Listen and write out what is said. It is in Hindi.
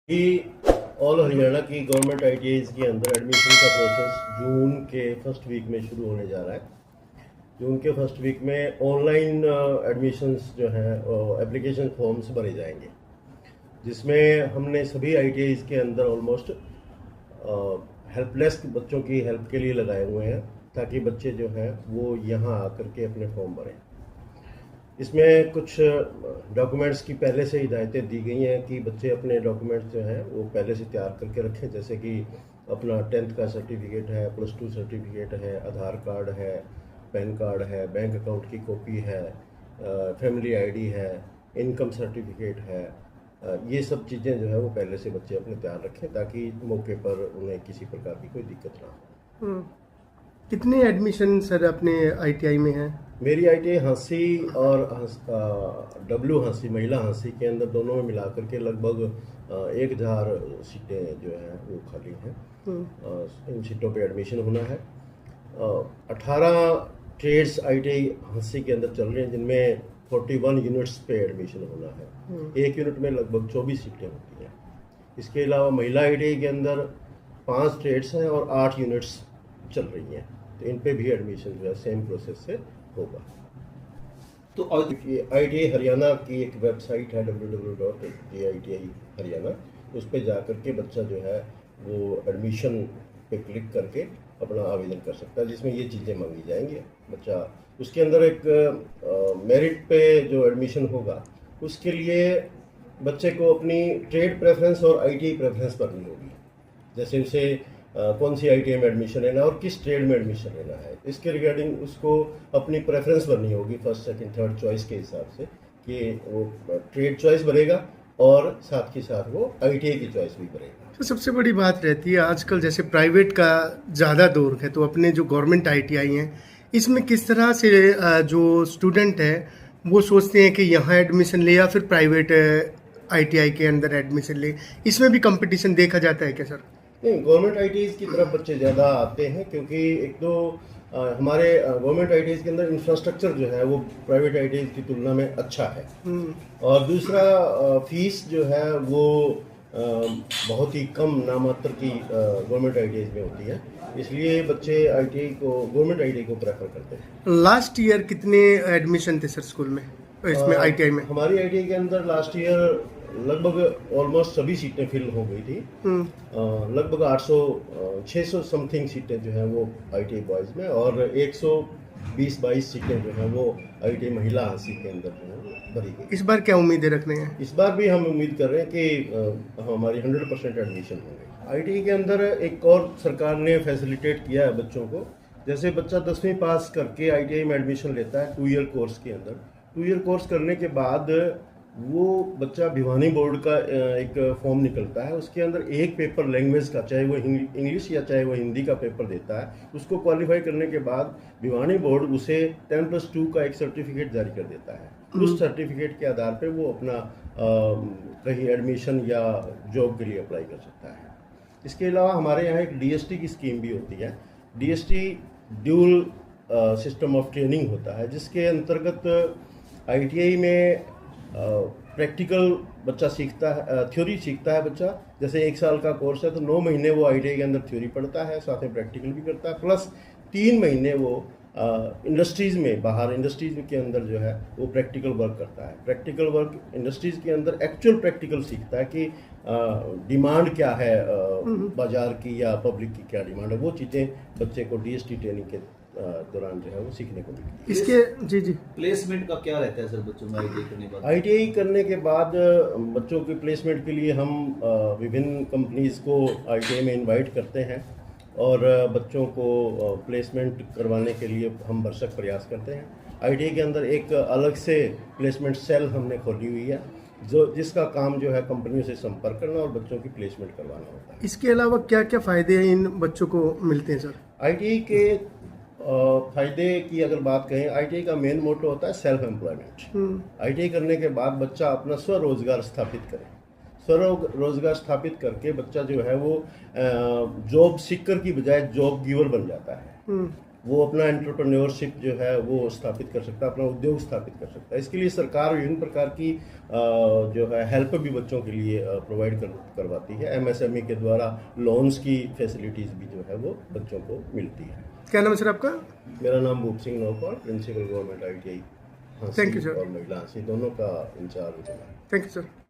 कि ऑल हरियाणा की गवर्नमेंट आईटीआईज़ के अंदर एडमिशन का प्रोसेस जून के फर्स्ट वीक में शुरू होने जा रहा है। जून के फर्स्ट वीक में ऑनलाइन एडमिशन्स जो हैं एप्लीकेशन फॉर्म्स भरे जाएंगे, जिसमें हमने सभी आईटीआईज़ के अंदर ऑलमोस्ट हेल्पलेस बच्चों की हेल्प के लिए लगाए हुए हैं, ताकि बच्चे जो हैं वो यहाँ आकर के अपने फॉर्म भरें। इसमें कुछ डॉक्यूमेंट्स की पहले से हिदायतें दी गई हैं कि बच्चे अपने डॉक्यूमेंट्स जो हैं वो पहले से तैयार करके रखें, जैसे कि अपना 10th का सर्टिफिकेट है, +2 सर्टिफिकेट है, आधार कार्ड है, पैन कार्ड है, बैंक अकाउंट की कॉपी है, फैमिली आईडी है, इनकम सर्टिफिकेट है। ये सब चीज़ें जो है वो पहले से बच्चे अपने तैयार रखें, ताकि मौके पर उन्हें किसी प्रकार की कोई दिक्कत ना हो। कितने एडमिशन सर अपने आईटीआई में हैं? मेरी आईटीआई हाँसी और डब्ल्यू हाँसी महिला हाँसी के अंदर दोनों में मिलाकर के लगभग 1000 सीटें जो हैं वो खाली हैं। इन सीटों पे एडमिशन होना है। 18 ट्रेड्स आईटीआई हाँसी के अंदर चल रहे हैं, जिनमें 41 यूनिट्स पे एडमिशन होना है। एक यूनिट में लगभग 24 सीटें होती हैं। इसके अलावा महिला आईटीआई के अंदर 5 ट्रेड्स हैं और 8 यूनिट्स चल रही हैं, तो इन पे भी एडमिशन जो है सेम प्रोसेस से होगा। तो आईटीआई हरियाणा की एक वेबसाइट है www.AITI हरियाणा, उस पर जा कर के बच्चा जो है वो एडमिशन पे क्लिक करके अपना आवेदन कर सकता है, जिसमें ये चीज़ें मांगी जाएंगी। बच्चा उसके अंदर एक मेरिट पे जो एडमिशन होगा, उसके लिए बच्चे को अपनी ट्रेड प्रेफरेंस और आईटीआई प्रेफरेंस भरनी होगी, जैसे उसे कौन सी आईटीआई में एडमिशन लेना है और किस ट्रेड में एडमिशन लेना है। इसके रिगार्डिंग उसको अपनी प्रेफरेंस भरनी होगी, फर्स्ट सेकंड थर्ड चॉइस के हिसाब से, कि वो ट्रेड चॉइस भरेगा और साथ के साथ वो आईटीआई की चॉइस भी भरेगा। तो सबसे बड़ी बात रहती है आजकल जैसे प्राइवेट का ज़्यादा दौर है, तो अपने जो गवर्नमेंट आईटीआई हैं इसमें किस तरह से जो स्टूडेंट है वो सोचते हैं कि यहाँ एडमिशन ले या फिर प्राइवेट आईटीआई के अंदर एडमिशन ले, इसमें भी कंपटीशन देखा जाता है क्या सर? नहीं, गवर्नमेंट आईटीआईज़ की तरफ बच्चे ज़्यादा आते हैं, क्योंकि एक तो हमारे गवर्नमेंट आईटीआईज़ के अंदर इंफ्रास्ट्रक्चर जो है वो प्राइवेट आईटीआईज़ की तुलना में अच्छा है, और दूसरा फीस जो है वो बहुत ही कम नामात्र की गवर्नमेंट आईटीआईज़ में होती है, इसलिए बच्चे आईटीआई को गवर्नमेंट आईटीआई को प्रेफर करते हैं। लास्ट ईयर कितने एडमिशन थे सर स्कूल में, इसमें आईटीआई में? हमारी आईटीआई के अंदर लास्ट ईयर लगभग ऑलमोस्ट सभी सीटें फिल हो गई थी। लगभग 600 समथिंग सीटें जो हैं वो आईटीआई बॉयज़ में, और 120-22 सीटें जो हैं वो आईटीआई महिला हाँसी के अंदर जो है भरी गई। इस बार क्या उम्मीदें रखने हैं? इस बार भी हम उम्मीद कर रहे हैं कि हमारी 100% एडमिशन होंगे। आईटीआई के अंदर एक और सरकार ने फैसिलिटेट किया है बच्चों को, जैसे बच्चा 10वीं पास करके आईटीआई में एडमिशन लेता है 2 ईयर कोर्स के अंदर। 2 ईयर कोर्स करने के बाद वो बच्चा भिवानी बोर्ड का एक फॉर्म निकलता है, उसके अंदर एक पेपर लैंग्वेज का, चाहे वो इंग्लिश या चाहे वो हिंदी का पेपर देता है। उसको क्वालिफाई करने के बाद भिवानी बोर्ड उसे 10+2 का एक सर्टिफिकेट जारी कर देता है। उस सर्टिफिकेट के आधार पे वो अपना कहीं एडमिशन या जॉब के लिए अप्लाई कर सकता है। इसके अलावा हमारे यहाँ एक डीएसटी की स्कीम भी होती है। DST dual system of training होता है, जिसके अंतर्गत आईटीआई में प्रैक्टिकल बच्चा सीखता है, थ्योरी सीखता है बच्चा। जैसे 1 साल का कोर्स है तो 9 महीने वो आईटीआई के अंदर थ्योरी पढ़ता है, साथ में प्रैक्टिकल भी करता है, प्लस 3 महीने वो इंडस्ट्रीज़ में, बाहर इंडस्ट्रीज़ के अंदर जो है वो प्रैक्टिकल वर्क करता है। प्रैक्टिकल वर्क इंडस्ट्रीज़ के अंदर एक्चुअल प्रैक्टिकल सीखता है कि डिमांड क्या है बाजार की या पब्लिक की क्या डिमांड है। वो चीज़ें बच्चे को डीएसटी ट्रेनिंग के दौरान जो है वो सीखने को मिलती है। इसके जी प्लेसमेंट का क्या रहता है सर बच्चों में आईटीआई करने के बाद? आईटीआई करने के बाद बच्चों के प्लेसमेंट के लिए हम विभिन्न कंपनीज़ को आईटीआई में इनवाइट करते हैं, और बच्चों को प्लेसमेंट करवाने के लिए हम भरसक प्रयास करते हैं। आईटीआई के अंदर एक अलग से प्लेसमेंट सेल हमने खोली हुई है, जिसका काम जो है कंपनियों से संपर्क करना और बच्चों की प्लेसमेंट करवाना होता है। इसके अलावा क्या क्या फ़ायदे हैं इन बच्चों को मिलते हैं सर? आईटीआई के फायदे की अगर बात करें, आईटीआई का मेन मोटो होता है सेल्फ एम्प्लॉयमेंट। आईटीआई करने के बाद बच्चा अपना स्वरोजगार स्थापित करे। स्वरोजगार स्थापित करके बच्चा जो है वो जॉब सीकर की बजाय जॉब गिवर बन जाता है। वो अपना एंटरप्रेन्योरशिप जो है वो स्थापित कर सकता है, अपना उद्योग स्थापित कर सकता है। इसके लिए सरकार विभिन्न प्रकार की जो है हेल्प भी बच्चों के लिए प्रोवाइड करवाती है। एमएसएमई के द्वारा लोन्स की फैसिलिटीज़ भी जो है वो बच्चों को मिलती है। क्या नाम है सर आपका? मेरा नाम Bhoop Singh Naupal, principal government ITI Thank you, sir. और महिला हांसी दोनों का इंचार्ज हूँ। Thank you sir.